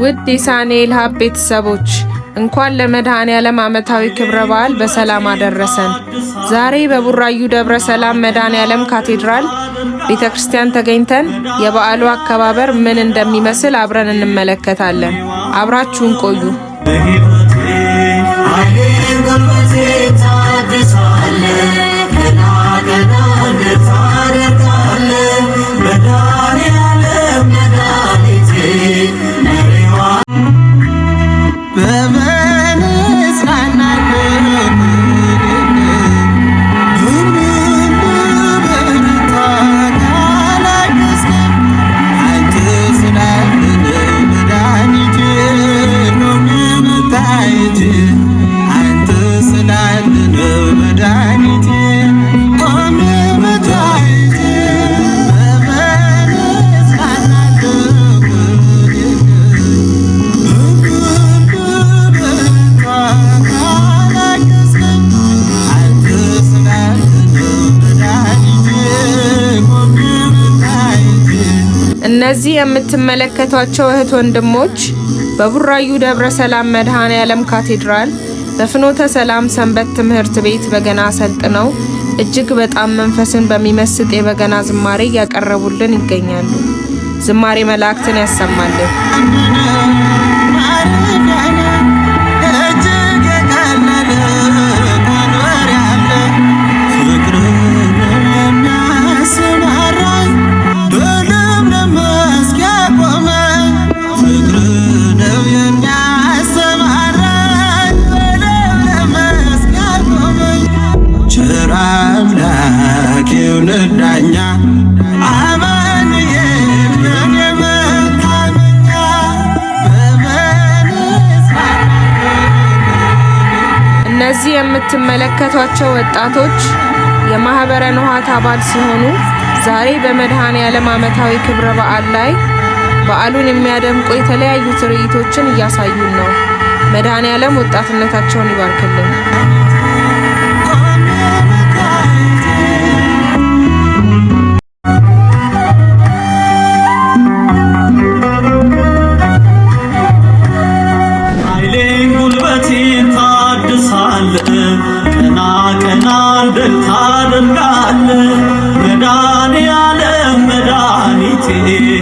ውድ የሳኔል ሀብ ቤተሰቦች እንኳን ለመድኃኔዓለም ዓመታዊ ክብረ በዓል በሰላም አደረሰን። ዛሬ በቡራዩ ደብረ ሰላም መድኃኔዓለም ካቴድራል ቤተክርስቲያን ተገኝተን የበዓሉ አከባበር ምን እንደሚመስል አብረን እንመለከታለን። አብራችሁን ቆዩ። እነዚህ የምትመለከቷቸው እህት ወንድሞች በቡራዩ ደብረ ሰላም መድኃኔዓለም ካቴድራል በፍኖተ ሰላም ሰንበት ትምህርት ቤት በገና ሰልጥነው እጅግ በጣም መንፈስን በሚመስጥ የበገና ዝማሬ ያቀረቡልን ይገኛሉ። ዝማሬ መላእክትን ያሰማልን። እነዚህ የምትመለከቷቸው ወጣቶች የማህበረ ንዋት አባል ሲሆኑ ዛሬ በመድኃኔዓለም ዓመታዊ ክብረ በዓል ላይ በዓሉን የሚያደምቁ የተለያዩ ትርኢቶችን እያሳዩን ነው። መድኃኔዓለም ወጣትነታቸውን ይባርክልን። Many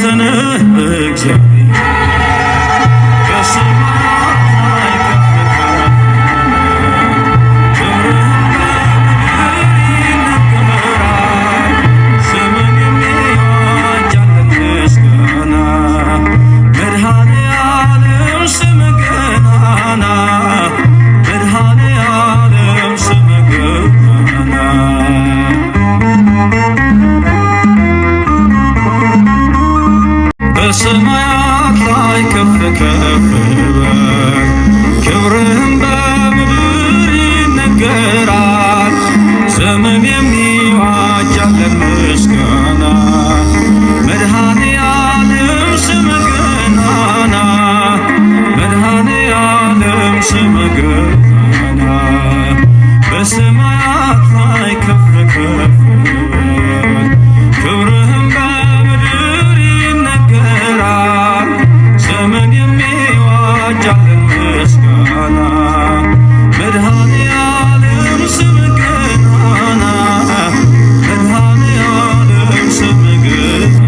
አንተነህ እግዚአብሔር በሰማያት ላይ ከፍ ከፍ ክብርህም በምድር ይነገራል። ስምን የሚዋጅ ያለን ምስጋና መድኃኔዓለም ስምህ ገናና መድኃኔዓለም ስምህ ገናና በሰማያት ላይ ከፍ ከፍ በል ክብርህም በምድር ይነገራል። ዘመን የሚዋጅ ያለን ምስጋና መድኃኔዓለም ስምህ ገናና መድኃኔዓለም ስምህ ገናና በሰማያት ላይ ከፍ ከፍ በል ክብርህም በምድር ይነገራል። ዘመን የሚዋጅ ያለን ምስጋና መድኃኔዓለም ስምህ ገናና መድኃኔዓለም ስምህ ገናና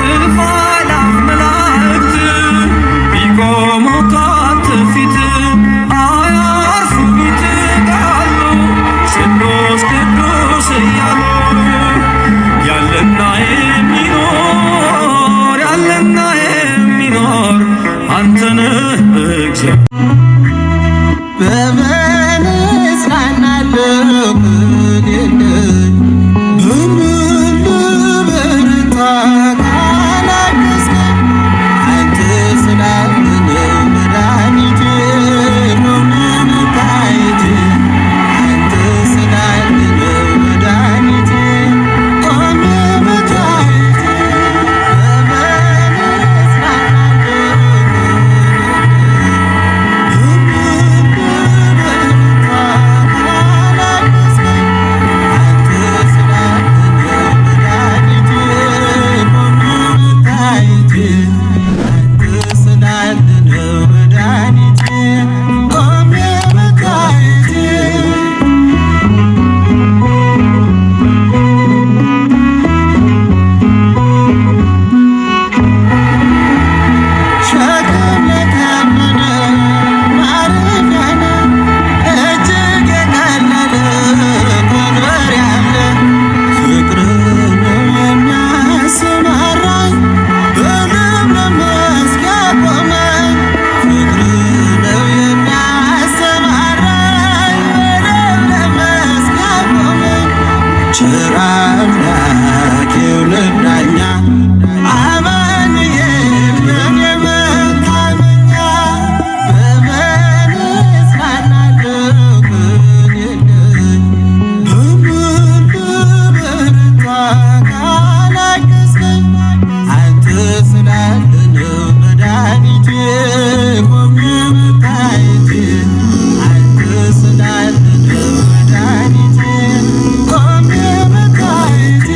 እልፍ አእላፍ መላእክት ቢቆሙ ካንተ ፊት አያርፉም ይትጋሉ ቅዱስ ቅዱስ እያሉ ያለና የሚኖር አንተነህ እግዚአብሔር በምን እጽናናለሁ በምን ልበርታ ካላገዝከኝ አንተ ስላለህ መድኃኒቴ መድኃኒቴ አንተ ስላለህ መድኃኒቴ ቆሜ መድኃኒቴ በምን እጽናናለሁ ሸክም ለታመነ ማረፊያ ነህ እጅግ የቀለለ መንበሪያ አለ። ፍቅርህ ነው የሚያሰማራኝ በለምለም መስክ ያቆመኝ። ፍቅርህ ነው የሚያሰማራኝ በለምለም መስክ ያቆመኝ። ቸር አምላክ የውለት ዳኛ አማኑኤል የኔ መታመኛ በምን እጽናናለሁ በምን ልበርታ ካላገዝከኝ አንተ ስላለህ ነው መድኃኒቴ ቆሜ መታየቴ አንተ ስላለህ ነው መድኃኒቴ ቆሜ መታየቴ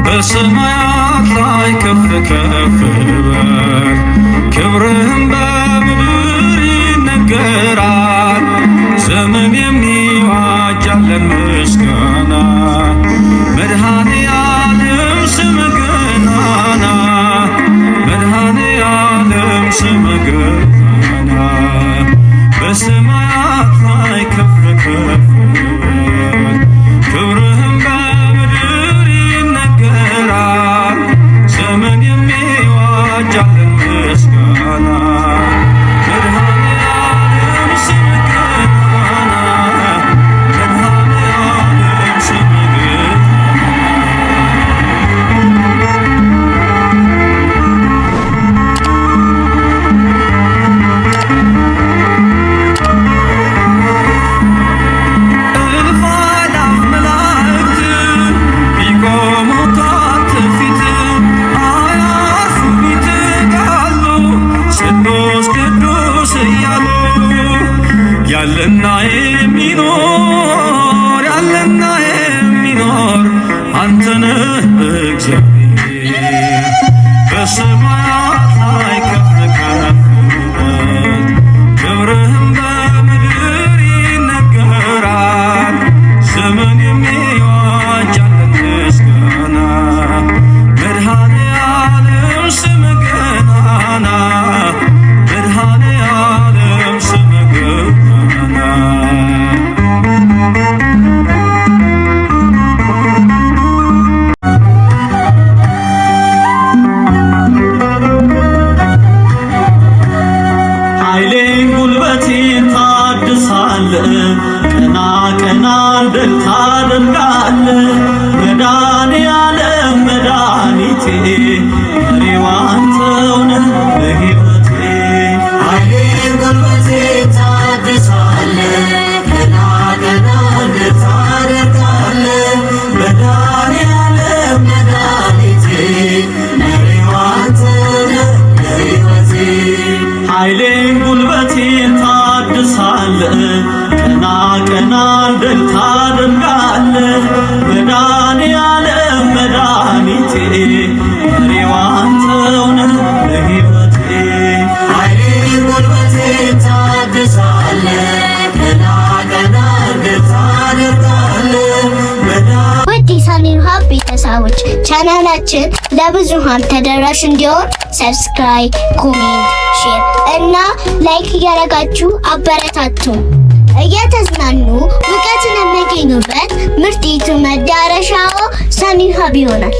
በሰማያት ላይ ከፍ ከፍ በል ክብርህም በምድር ይነገራል። ዘመን የሚዋጅ ያለን ምስጋና መድኃኔዓለም ስምህ ገናና መድኃኔዓለም ስምህ ገናና በሰማያት ላይ ከፍ ከፍ በል ክብርህም በምድር ይነገራል። ዘመን የሚዋጅ ያለን ምስጋና መድኃኔዓለም ስምህ ገናና መድኃኔዓለም ስምህ እልፍ አእላፍ መላእክት ቢቆሙ ካንተ ፊት አያርፉም ይትጋሉ ቅዱስ ቅዱስ እያሉ ያለና የሚኖር አንተነህ እግዚአብሔር በሰማያት ላይ ከፍ ኃይሌን ጉልበቴን ታድሳለህ። ቀና ቀና እንድል ታደርጋለህ። መድኃኔዓለም መድኃኒቴ መሪው አንተው ነህ ለሕይወቴ። ኃይሌን ጉልበቴን ታድሳለህ። ቀና ቀና እንድል ታደርጋለህ። ውድ የሰኒው ሀብ ቤተሰቦች ቻናላችን ለብዙሃን ተደራሽ እንዲሆን ሰብስክራይብ፣ ኮሜንት፣ ሼር እና ላይክ እያደረጋችሁ አበረታቱ። እየተዝናኑ እውቀትን የሚያገኙበት ምርጥ ዩቲዩብ መዳረሻው ሰኒው ሀብ ይሆናል።